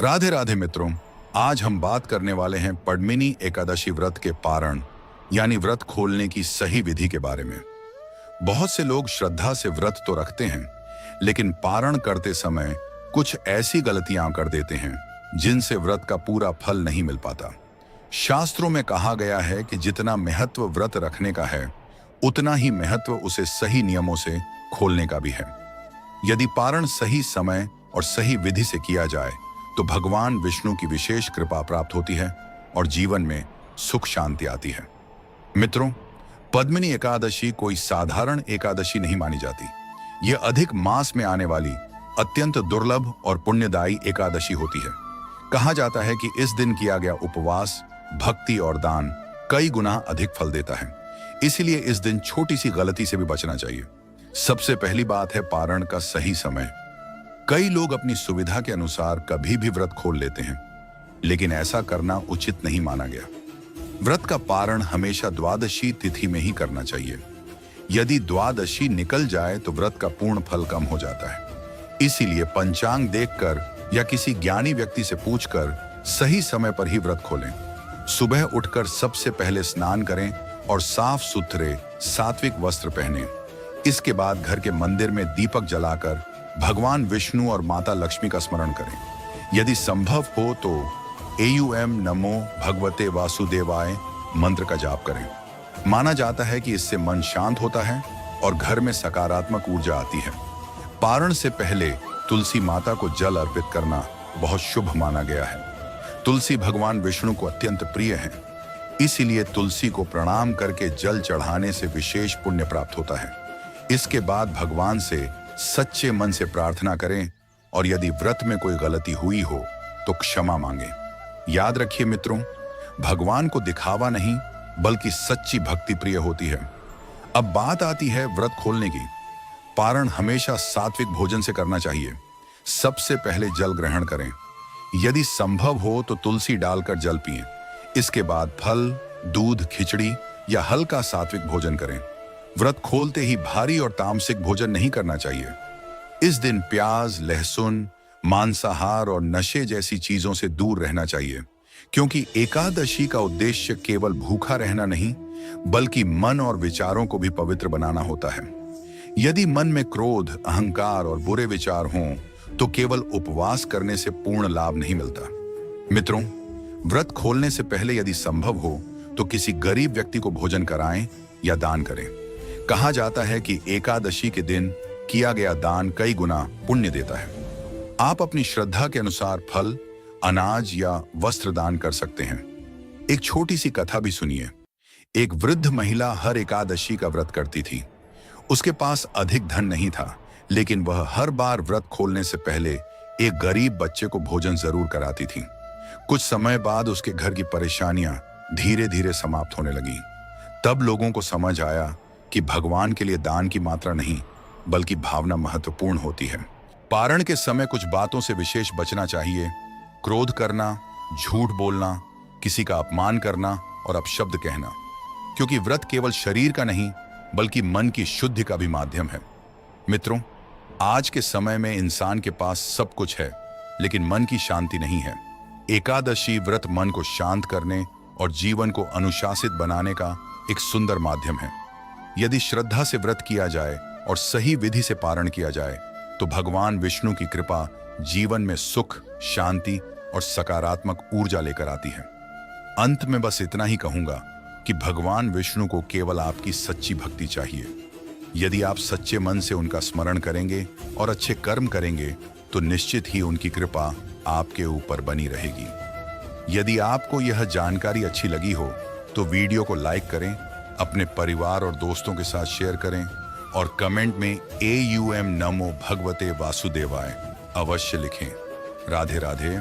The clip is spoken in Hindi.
राधे राधे मित्रों, आज हम बात करने वाले हैं पद्मिनी एकादशी व्रत के पारण यानी व्रत खोलने की सही विधि के बारे में। बहुत से लोग श्रद्धा से व्रत तो रखते हैं, लेकिन पारण करते समय कुछ ऐसी गलतियां कर देते हैं जिनसे व्रत का पूरा फल नहीं मिल पाता। शास्त्रों में कहा गया है कि जितना महत्व व्रत रखने का है, उतना ही महत्व उसे सही नियमों से खोलने का भी है। यदि पारण सही समय और सही विधि से किया जाए तो भगवान विष्णु की विशेष कृपा प्राप्त होती है और जीवन में सुख शांति आती है। मित्रों, पद्मिनी एकादशी कोई साधारण एकादशी नहीं मानी जाती। यह अधिक मास में आने वाली अत्यंत दुर्लभ और पुण्यदायी एकादशी होती है। कहा जाता है कि इस दिन किया गया उपवास, भक्ति और दान कई गुना अधिक फल देता है। इसीलिए इस दिन छोटी सी गलती से भी बचना चाहिए। सबसे पहली बात है पारण का सही समय। कई लोग अपनी सुविधा के अनुसार कभी भी व्रत खोल लेते हैं, लेकिन ऐसा करना उचित नहीं माना गया। व्रत का पारण हमेशा द्वादशी तिथि में ही करना चाहिए। यदि द्वादशी निकल जाए तो व्रत का पूर्ण फल कम हो जाता है। इसीलिए पंचांग देखकर या किसी ज्ञानी व्यक्ति से पूछकर सही समय पर ही व्रत खोलें। सुबह उठकर सबसे पहले स्नान करें और साफ सुथरे सात्विक वस्त्र पहनें। इसके बाद घर के मंदिर में दीपक जलाकर भगवान विष्णु और माता लक्ष्मी का स्मरण करें। यदि संभव हो तो एयूएम नमो भगवते वासुदेवाय मंत्र का जाप करें। माना जाता है कि इससे मन शांत होता है और घर में सकारात्मक ऊर्जा आती है। पारण से पहले तुलसी माता को जल अर्पित करना बहुत शुभ माना गया है। तुलसी भगवान विष्णु को अत्यंत प्रिय है, इसीलिए तुलसी को प्रणाम करके जल चढ़ाने से विशेष पुण्य प्राप्त होता है। इसके बाद भगवान से सच्चे मन से प्रार्थना करें और यदि व्रत में कोई गलती हुई हो तो क्षमा मांगें। याद रखिए मित्रों, भगवान को दिखावा नहीं बल्कि सच्ची भक्ति प्रिय होती है। अब बात आती है व्रत खोलने की। पारण हमेशा सात्विक भोजन से करना चाहिए। सबसे पहले जल ग्रहण करें। यदि संभव हो तो तुलसी डालकर जल पिएं। इसके बाद फल, दूध, खिचड़ी या हल्का सात्विक भोजन करें। व्रत खोलते ही भारी और तामसिक भोजन नहीं करना चाहिए। इस दिन प्याज, लहसुन, मांसाहार और नशे जैसी चीजों से दूर रहना चाहिए, क्योंकि एकादशी का उद्देश्य केवल भूखा रहना नहीं बल्कि मन और विचारों को भी पवित्र बनाना होता है। यदि मन में क्रोध, अहंकार और बुरे विचार हों तो केवल उपवास करने से पूर्ण लाभ नहीं मिलता। मित्रों, व्रत खोलने से पहले यदि संभव हो तो किसी गरीब व्यक्ति को भोजन कराएं या दान करें। कहा जाता है कि एकादशी के दिन किया गया दान कई गुना पुण्य देता है। आप अपनी श्रद्धा के अनुसार फल, अनाज या वस्त्र दान कर सकते हैं। एक छोटी सी कथा भी सुनिए। एक वृद्ध महिला हर एकादशी का व्रत करती थी। उसके पास अधिक धन नहीं था, लेकिन वह हर बार व्रत खोलने से पहले एक गरीब बच्चे को भोजन जरूर कराती थी। कुछ समय बाद उसके घर की परेशानियां धीरे धीरे समाप्त होने लगी। तब लोगों को समझ आया कि भगवान के लिए दान की मात्रा नहीं बल्कि भावना महत्वपूर्ण होती है। पारण के समय कुछ बातों से विशेष बचना चाहिए। क्रोध करना, झूठ बोलना, किसी का अपमान करना और अपशब्द कहना, क्योंकि व्रत केवल शरीर का नहीं बल्कि मन की शुद्धि का भी माध्यम है। मित्रों, आज के समय में इंसान के पास सब कुछ है, लेकिन मन की शांति नहीं है। एकादशी व्रत मन को शांत करने और जीवन को अनुशासित बनाने का एक सुंदर माध्यम है। यदि श्रद्धा से व्रत किया जाए और सही विधि से पारण किया जाए तो भगवान विष्णु की कृपा जीवन में सुख, शांति और सकारात्मक ऊर्जा लेकर आती है। अंत में बस इतना ही कहूंगा कि भगवान विष्णु को केवल आपकी सच्ची भक्ति चाहिए। यदि आप सच्चे मन से उनका स्मरण करेंगे और अच्छे कर्म करेंगे तो निश्चित ही उनकी कृपा आपके ऊपर बनी रहेगी। यदि आपको यह जानकारी अच्छी लगी हो तो वीडियो को लाइक करें, अपने परिवार और दोस्तों के साथ शेयर करें और कमेंट में एयूएम नमो भगवते वासुदेवाय अवश्य लिखें। राधे राधे।